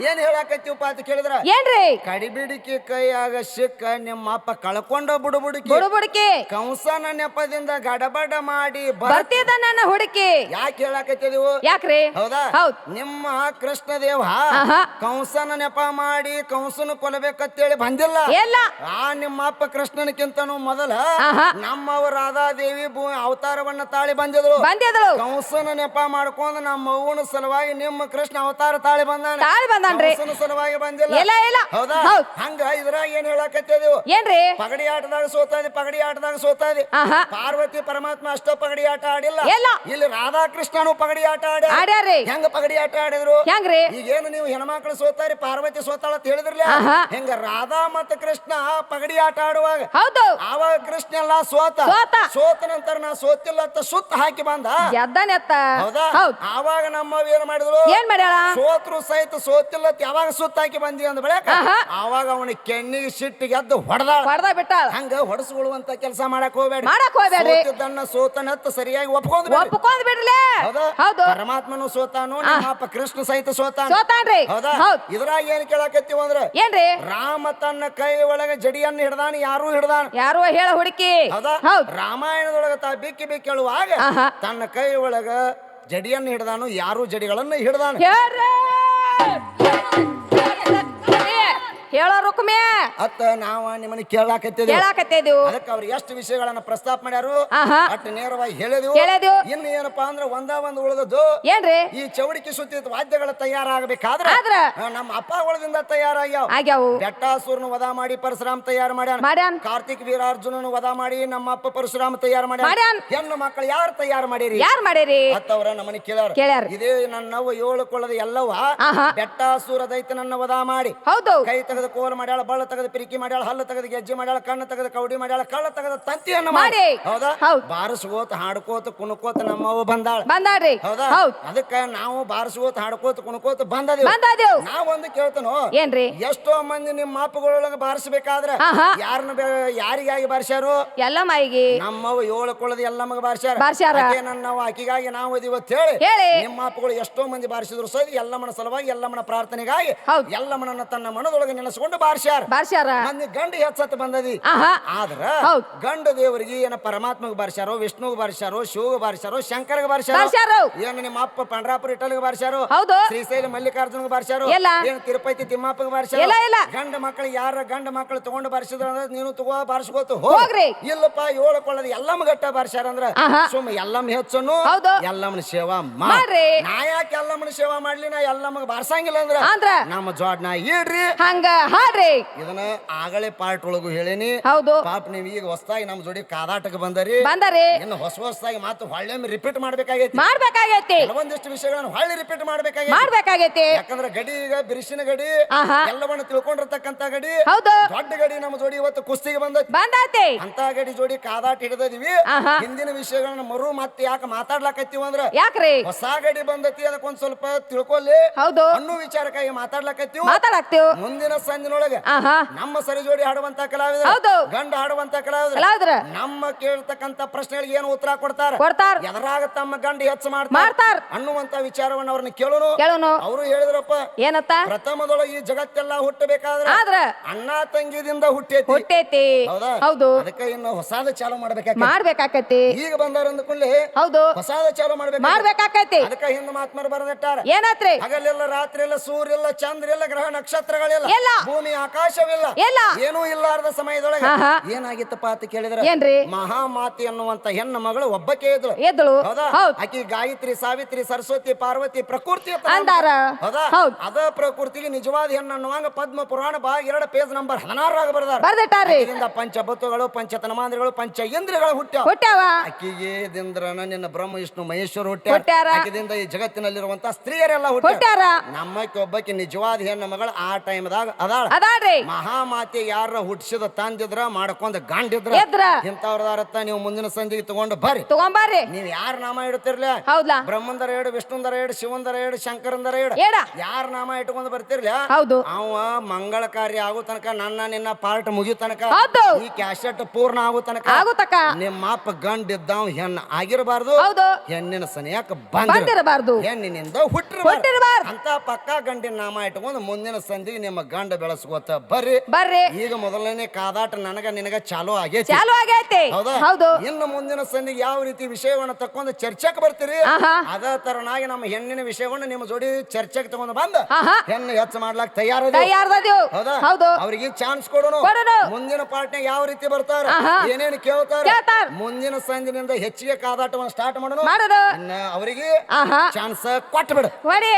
ಏನ್ ಹೇಳಾಕತ್ತೀವಪ್ಪ ಅಂತ ಕೇಳಿದ್ರ ಏನ್ರಿ ಕಡಿಬಿಡಿಕೆ ಕೈಯಾಗ ಸಿಕ್ಕ ನಿಮ್ಮ ಅಪ್ಪ ಕಳ್ಕೊಂಡ ಬುಡುಬುಡುಕಿ ಕಂಸನ ನೆಪದಿಂದ ಗಡಬಡ ಮಾಡಿ ಬರ್ತಿದ ನನ್ನ ಹುಡುಕಿ ಯಾಕೆ ಹೇಳಾಕತ್ತಿದೀವು ಯಾಕ್ರಿ ಹೌದಾ ಹೌದ್ ನಿಮ್ಮ ಕೃಷ್ಣದೇವ ಕಂಸನ ನೆಪ ಮಾಡಿ ಕಂಸನ ಕೊಲ್ಲಬೇಕಂತೇಳಿ ಬಂದಿಲ್ಲ ಎಲ್ಲ ನಿಮ್ಮ ಅಪ್ಪ ಕೃಷ್ಣನಕ್ಕಿಂತನೂ ಮೊದಲ ನಮ್ಮವ ರಾಧಾದೇವಿ ಅವತಾರವನ್ನ ತಾಳಿ ಬಂದಿದ್ರು ಕಂಸನ ನೆಪ ಮಾಡ್ಕೊಂಡು ನಮ್ಮ ಅವ್ವನ ಸಲುವಾಗಿ ನಿಮ್ಮ ಕೃಷ್ಣ ಅವತಾರ ತಾಳಿ ಬಂದಾನ್ರಿ ಸಲುವಾಗಿ ಬಂದಿಲ್ಲ ಹೌದಾ ಹಂಗ ಇದ್ರಾಗ ಏನ್ ಹೇಳಾಕತ್ತಿದೀವು ಏನ್ರಿ ಪಗಡಿ ಆಟದಾಗ ಸೋತಾದಿ ಪಾರ್ವತಿ ಪರಮಾತ್ಮ ಅಷ್ಟ ಪಗಡಿ ಆಟ ಆಡಿಲ್ಲ ಇಲ್ಲಿ ರಾಧಾಕೃಷ್ಣನು ಪಗಡಿ ಆಟ ಆಡ್ಯಾರಿ ಹೆಂಗ ಪಗಡಿ ಆಟ ಆಡಿದ್ರು ಹೆಂಗ್ರಿ ಈಗೇನು ನೀವು ಹೆಣ್ಮಕ್ಳು ಸೋತಾರಿ ಪಾರ್ವತಿ ಸೋತಾಳ ಅಂತ ಹೇಳಿದ್ರಲ್ಲ ಹೆಂಗ ರಾಧಾ ಮತ್ತು ಕೃಷ್ಣ ಪಗಡಿ ಆಟ ಆಡುವಾಗ ಆವಾಗ ಕೃಷ್ಣ ಎಲ್ಲ ಸೋತ ನಂತರ ನಾ ಸೋತಿಲ್ಲ ಅಂತ ಸುತ್ತ ಹಾಕಿ ಬಂದ ಹೌದಾ ಆವಾಗ ನಮ್ಮವ್ ಏನ್ ಮಾಡಿದ್ರು ಸೋತ್ರು ಸಹಿತ ಸೋತಿಲ್ಲ ಯಾವಾಗ ಸುತ್ತ ಹಾಕಿ ಬಂದಿ ಅಂದ ಬಳಿಕ ಆವಾಗ ಅವನ ಕೆಣ್ಣಿಗೆ ಸಿಟ್ಟಿಗೆ ಎದ್ದು ಹೊಡೆದ ಬಿಟ್ಟ ಹಂಗ ಹೊಡಸ್ಕೊಳ್ಳುವಂತ ಕೆಲಸ ಮಾಡಕ್ ಹೋಗ್ಬೇಡಿ ಸೋತನತ್ತ ಸರಿಯಾಗಿ ಒಪ್ಕೊಂಡ್ ಬಿಡ್ಲಿ ಪರಮಾತ್ಮನು ಸೋತಾನು ನಮ್ಮ ಕೃಷ್ಣ ಸಹಿತ ಸೋತಾನ್ರಿ ಹೌದಾ ಇದ್ರಾಗ ಏನ್ ಕೇಳಾಕತ್ತೀವ ಅಂದ್ರ ಏನ್ರಿ ರಾಮ ತನ್ನ ಕೈ ಒಳಗ ಜಡಿಯನ್ನು ಹಿಡ್ದಾನ ಯಾರು ಹೇಳ ಹುಡುಕಿ ಹೌದಾ ರಾಮಾಯಣದೊಳಗ ತಾ ಬಿಕ್ಕಿ ಹೇಳುವಾಗ ತನ್ನ ಕೈ ಒಳಗ ಜಡಿಯನ್ನು ಹಿಡ್ದಾನು ಯಾರು ಜಡಿಗಳನ್ನ ಹಿಡ್ದಾನ ಹೇಳೋ ರುಕ್ಮೆ ಅತ್ತ ನಾವ ನಿಮ್ಮನ್ನ ಕೇಳಾಕತ್ತಿದ್ದೇವೆ ಅದಕ್ಕೆ ಅವ್ರು ಎಷ್ಟು ವಿಷಯಗಳನ್ನ ಪ್ರಸ್ತಾಪ ಮಾಡ್ಯಾರು ಅಟ್ ನೇರವಾಗಿ ಹೇಳಿದೆವು ಇನ್ನು ಏನಪ್ಪಾ ಅಂದ್ರೆ ಒಂದ ಉಳಿದದ್ದು ಏನ್ರಿ ಈ ಚೌಡಿಕೆ ಸುತ್ತಿ ವಾದ್ಯಗಳ ತಯಾರಾಗಬೇಕಾದ್ರೆ ನಮ್ಮ ಅಪ್ಪ ಒಳದಿಂದ ತಯಾರಾಗ್ಯಾವ ಬೆಟ್ಟಾಸುರನ ವಧ ಮಾಡಿ ಪರಶುರಾಮ್ ತಯಾರು ಮಾಡ್ಯಾನ ಕಾರ್ತಿಕ್ ವೀರಾರ್ಜುನನ ವಧ ಮಾಡಿ ನಮ್ಮ ಅಪ್ಪ ಪರಶುರಾಮ್ ತಯಾರು ಮಾಡ್ಯಾನ ಹೆಣ್ಣು ಮಕ್ಕಳು ಯಾರು ತಯಾರು ಮಾಡಿರಿ ಅತ್ತವ್ರ ನಮ್ಮನ್ನ ಕೇಳ್ಯಾರ ಇದೇ ನನ್ನವ್ವ 7 ಕೊಳ್ಳದ ಎಲ್ಲವ ಬೆಟ್ಟಾಸುರ ದೈತ್ಯನನ್ನ ವಧ ಮಾಡಿ ಕೈ ತೆಗೆದು ಕೋಲ್ ಮಾಡ್ಯಾಳ ಬಳ್ಳ ತೆಗೆದು ಪಿರಿಕಿ ಮಾಡ್ಯಾಳ ಹಲ್ಲು ತೆಗೆದು ಗೆಜ್ಜೆ ಮಾಡ್ಯಾಳ ಕಣ್ಣು ತೆಗೆದು ಕೌಡಿ ಮಾಡ್ಯಾಳ ಕಳ್ಳ ತೆಗೆದು ತಂತಿಯನ್ನ ಮಾಡಿ ಹೌದಾ ಬಾರಿಸ್ಕೋತ ಹಾಡ್ಕೋತ ಕುಣ್ಕೋತ ನಮ್ಮವ್ವ ಬಂದಾಳ್ರಿ ಹೌದಾ ಅದಕ್ಕ ನಾವು ಬಾರಿಸ್ಕೋತ ಹಾಡ್ಕೋತ ಕುಣ್ಕೋತ ಬಂದದೇವ್ ನಾವೊಂದು ಕೇಳ್ತನೋ ಏನ್ರಿ ಎಷ್ಟೋ ಮಂದಿ ನಿಮ್ಮ ಮಾಪುಗಳೊಳಗ ಬಾರಿಸಬೇಕಾದ್ರ ಯಾರಿಗಾಗಿ ಬಾರಿಸ್ಯಾರು ಎಲ್ಲಮ್ಮಗೆ ನಮ್ಮವ್ವ 7 ಕೊಳ್ಳದ ಎಲ್ಲಮ್ಮಗ ಬಾರಿಸ್ಯಾರ ನನ್ನವ್ವ ಆಕಿಗಾಗಿ ನಾವು ಇವತ್ತು ಹೇಳಿ ನಿಮ್ಮ ಮಾಪುಗಳು ಎಷ್ಟೋ ಮಂದಿ ಬಾರಿಸಿದ್ರು ಸರಿ ಎಲ್ಲಮ್ಮನ ಸಲುವಾಗಿ ಎಲ್ಲಮ್ಮನ ಪ್ರಾರ್ಥನೆಗಾಗಿ ಎಲ್ಲಮ್ಮನನ್ನ ತನ್ನ ಮನದೊಳಗೆ ನೆನೆಸ್ಕೊಂಡು ಬಾರಿಸ್ಯಾರ ಮಂದಿ ಗಂಡು ಹೆಚ್ಚತ್ ಬಂದದಿ ಆದ್ರ ಗಂಡ ದೇವರಿಗೆ ಏನ ಪರಮಾತ್ಮಗ ಬಾರಿಸ್ಯಾರೋ ವಿಷ್ಣುಗ ಬಾರಿಸ್ಯಾರೋ ಶಿವಗ ಬಾರಿಸ್ಯಾರೋ ಶಂಕರಗ ಬಾರಿಸ್ಯಾರೋ ಏನು ನಿಮ್ಮ ಅಪ್ಪ ಪಂಡ್ರಾಪುರ ಇಟಲ್ಗ ಬಾರಿಸ್ಯಾರೋ ಶ್ರೀಶೈಲ ಮಲ್ಲಿಕಾರ್ಜುನಗ ಬಾರಿಸ್ಯಾರೋ ಏನು ತಿರುಪತಿ ತಿಮ್ಮಪ್ಪಗ ಬಾರಿಸ್ಯಾರೋ ಗಂಡ ಮಕ್ಕಳು ಯಾರ ಗಂಡ ಮಕ್ಕಳು ತಗೊಂಡು ಬಾರಿಸಿದ್ರ ಅಂದ್ರೆ ನೀನು ತಗೋ ಬಾರಿಸ್ಕೋತ ಹೋಗ್ರಿ ಇಲ್ಲಪ್ಪ 7 ಕೊಳ್ಳದ ಎಲ್ಲಮ್ಮ ಗಟ್ಟ ಬಾರಿಸ್ಯಾರ ಅಂದ್ರ ಸುಮ್ಮ ಎಲ್ಲಮ್ಮ ಹೆಚ್ಚನು ಎಲ್ಲಮ್ಮನ ಸೇವಾ ಮಾಡ್ರಿ ನಾ ಯಾಕೆ ಎಲ್ಲಮ್ಮನ ಸೇವಾ ಮಾಡ್ಲಿ ನಾ ಎಲ್ಲಮ್ಮಗ ಬಾರಿಸಂಗಿಲ್ಲ ಅಂದ್ರ ನಮ್ಮ ಜೋಡ್ನ ಇಡ್ರಿ ಹಂಗ ಹಾಡ್ರಿ ಇದನ್ನ ಆಗಲೇ ಪಾರ್ಟ್ ಒಳಗು ಹೇಳೇನಿ ಪಾಪ ನೀವ್ ಈಗ ಹೊಸದಾಗಿ ನಮ್ ಜೋಡಿ ಕಾದಾಟಕ್ಕೆ ಬಂದರಿ ಇನ್ನು ಹೊಸದಾಗಿ ಮಾತು ಹೊಳ್ಳೆ ರಿಪೀಟ್ ಮಾಡ್ಬೇಕಾಗೈತಿ ಕೆಲವೊಂದಿಷ್ಟು ವಿಷಯಗಳನ್ನು ಹೊಳ್ಳಿ ರಿಪೀಟ್ ಮಾಡ್ಬೇಕಾಗೈತಿ ಯಾಕಂದ್ರೆ ಗಡಿ ಈಗ ಬಿರುಸಿನ ಗಡಿ ಎಲ್ಲವನ್ನ ತಿಳ್ಕೊಂಡಿರ್ತಕ್ಕಂತ ಗಡಿ ದೊಡ್ಡ ಗಡಿ ನಮ್ಮ ಜೋಡಿ ಇವತ್ತು ಕುಸ್ತಿಗೆ ಬಂದೈತಿ ಅಂತ ಗಡಿ ಜೋಡಿ ಕಾದಾಟ ಹಿಡಿದಿವಿ ಹಿಂದಿನ ವಿಷಯಗಳನ್ನ ಮತ್ತೆ ಯಾಕೆ ಮಾತಾಡ್ಲಾಕತ್ತೀವಿ ಅಂದ್ರ ಯಾಕ್ರಿ ಹೊಸ ಗಡಿ ಬಂದೈತಿ ಅದಕ್ಕೊಂದ್ ಸ್ವಲ್ಪ ತಿಳ್ಕೊಳ್ಳಿ ಅನ್ನೋ ವಿಚಾರಕ್ಕಾಗಿ ಮಾತಾಡ್ಲಾಕತ್ತೀವಿ ಮುಂದಿನ ಸಂದಿನೊಳಗೆ ನಮ್ಮ ಸರಿ ಜೋಡಿ ಹಾಡುವಂತ ಕಲಾವಿದರು ಗಂಡ ಹಾಡುವಂತ ಕಲಾವಿದರು ನಮ್ಮ ಕೇಳ್ತಕ್ಕಂತ ಪ್ರಶ್ನೆಗಳಿಗೆ ಏನು ಉತ್ತರ ಕೊಡ್ತಾರ ಎದರಾಗ ತಮ್ಮ ಗಂಡ ಹೆಚ್ಚು ಮಾಡ್ತಾರ ಅನ್ನುವಂತ ವಿಚಾರವನ್ನು ಅವ್ರನ್ನ ಕೇಳೋನು ಅವರು ಹೇಳಿದ್ರಪ್ಪ ಏನತ್ತ ಪ್ರಥಮದೊಳಗೆ ಈ ಜಗತ್ತೆಲ್ಲ ಹುಟ್ಟಬೇಕಾದ್ರೆ ಅಣ್ಣ ತಂಗಿದಿಂದ ಹುಟ್ಟೈತಿ ಹೌದು ಅದಕ್ಕೆ ಇನ್ನು ಹೊಸಾದ ಚಾಲು ಮಾಡ್ಬೇಕಾಕತಿ ಈಗ ಬಂದವ್ರ ಅಂದ್ಕೊಳ್ಳಿ ಹೊಸಾದ ಚಾಲು ಮಾಡ್ಬೇಕಾಕತಿ ಅದಕ್ಕೆ ಹಿಂದ ಮಹಾತ್ಮರು ಬರೆದಿಟ್ಟಾರ ಏನತ್ರಿ ಹಗಲಿಲ್ಲ ರಾತ್ರಿ ಇಲ್ಲ ಸೂರ್ಯ ಇಲ್ಲ ಚಂದ್ರ ಇಲ್ಲ ಗ್ರಹ ನಕ್ಷತ್ರಗಳಿಲ್ಲ ಭೂಮಿ ಆಕಾಶವಿಲ್ಲ ಏನೂ ಇಲ್ಲಾರದ ಸಮಯದೊಳಗೆ ಏನಾಗಿತ್ತಪ್ಪ ಅಂತ ಕೇಳಿದ್ರೆ ಮಹಾಮಾತಿ ಅನ್ನುವಂತ ಹೆಣ್ಣು ಮಗಳು ಒಬ್ಬಕ್ಕೆ ಎದ್ಳು ಹೌದಾ ಆಕಿ ಗಾಯತ್ರಿ ಸಾವಿತ್ರಿ ಸರಸ್ವತಿ ಪಾರ್ವತಿ ಪ್ರಕೃತಿ ಹೌದಾ ಅದ ಪ್ರಕೃತಿಗೆ ನಿಜವಾದ ಹೆಣ್ಣು ಅನ್ನುವಂಗ ಪದ್ಮ ಪುರಾಣ ಭಾಗ 2 ಪೇಜ್ ನಂಬರ್ 16 ಬರ್ದಾರ ಪಂಚಭೂತಗಳು ಪಂಚತನ್ಮಾಂದ್ರಗಳು ಪಂಚ ಇಂದ್ರಿಯಗಳು ಹುಟ್ಟ್ಯಾವ ಆಕಿಗೆ ದಿಂದ್ರನ ನಿನ್ನ ಬ್ರಹ್ಮ ವಿಷ್ಣು ಮಹೇಶ್ವರ ಹುಟ್ಟ್ಯಾರ ಆಕಿದಿಂದ ಈ ಜಗತ್ತಿನಲ್ಲಿರುವಂತ ಸ್ತ್ರೀಯರೆಲ್ಲ ಹುಟ್ಟ್ಯಾರ ನಮ್ಮಕ್ಕೆ ಒಬ್ಬಕ್ಕೆ ನಿಜವಾದ ಹೆಣ್ಣು ಮಗಳು ಆ ಟೈಮ್ದಾಗ ಅದಾಳ್ರಿ ಮಹಾಮಾತೆ ಯಾರ ಹುಟ್ಟಿಸಿದ ತಂದಿದ್ರ ಮಾಡ್ಕೊಂಡ್ ಗಂಡಿದ್ರ ಎದ್ರ ಇಂಥವ್ರದಾರತ್ತ ನೀವು ಮುಂದಿನ ಸಂಧಿಗೆ ತಗೊಂಡು ಬರ್ರಿ ತಗೊಂಬಾರ್ರಿ ನೀವ್ ಯಾರ ನಾಮ ಇಡ್ತಿರ್ಲ ಹೌದಾ ಬ್ರಹ್ಮಂದರ ಏಡು ವಿಷ್ಣುಂದರ ಏಡು ಶಿವಂದರ ಏಡು ಶಂಕರಂದರ ಏಡು ಏಡ ಯಾರ ನಾಮ ಇಟ್ಕೊಂಡ್ ಬರ್ತಿರ್ಲ ಹೌದು ಅವ ಮಂಗಳ ಕಾರ್ಯ ಆಗೋ ತನಕ ನಿನ್ನ ಪಾರ್ಟ್ ಮುಗಿಯೋ ತನಕ ಹೌದು ಈ ಕ್ಯಾಸೆಟ್ ಪೂರ್ಣ ಆಗೋ ತನಕ ಆಗುತ್ತಕ ನಿಮ್ಮ ಅಪ್ಪ ಗಂಡ ಇದ್ದಾವ್ ಹೆಣ್ಣ ಆಗಿರಬಾರ್ದು ಹೌದು ಹೆಣ್ಣಿನ ಸನಿಯಾಕ ಬಂದಿರಬಾರ್ದು ಹೆಣ್ಣಿನಿಂದ ಹುಟ್ಟಿರಬಾರ್ದು ಅಂತ ಪಕ್ಕ ಗಂಡಿನ ನಾಮ ಇಟ್ಕೊಂಡು ಮುಂದಿನ ಸಂಧಿಗೆ ನಿಮ್ಮ ಗಂಡ ಬೆಳೆಸ್ಕೋತ ಬರ್ರಿ ಬರ್ರಿ ಈಗ ಮೊದಲನೇ ಕಾದಾಟ ನನಗ ನಿನಗ ಚಾಲು ಆಗೈತಿ ಚಾಲು ಆಗೈತಿ ಹೌದಾ ಹೌದು ಇನ್ನು ಮುಂದಿನ ಸಂಧಿಗೆ ಯಾವ ರೀತಿ ವಿಷಯವನ್ನ ತಕೊಂಡು ಚರ್ಚೆಗೆ ಬರ್ತೀರಿ ಆಹಾ ಅದ ತರನಾಗಿ ನಮ್ಮ ಹೆಣ್ಣಿನ ವಿಷಯವನ್ನ ನಿಮ್ಮ ಜೋಡಿ ಚರ್ಚೆಗೆ ತಗೊಂಡು ಬಂದ ಆಹಾ ಹೆಣ್ಣು ಹೆಚ್ಚು ಮಾಡ್ಲಾಕ್ ತಯಾರದ ತಯಾರದೀವ್ ಹೌದಾ ಹೌದು ಅವ್ರಿಗೆ ಚಾನ್ಸ್ ಕೊಡೋಣ ಕೊಡೋಣ ಮುಂದಿನ ಪಾರ್ಟ್ನಾಗ ಯಾವ ರೀತಿ ಬರ್ತಾರ ಆಹಾ ಏನೇನು ಕೇಳ್ತಾರ ಕೇಳ್ತಾರ ಮುಂದಿನ ಸಂಧಿನಿಂದ ಹೆಚ್ಚಿಗೆ ಕಾದಾಟವನ್ನು ಸ್ಟಾರ್ಟ್ ಮಾಡೋಣ ಮಾಡೋಣ ಅವರಿಗೆ ಆಹಾ ಚಾನ್ಸ್ ಕೊಟ್ಟು ಬಿಡು ಹೊಡಿ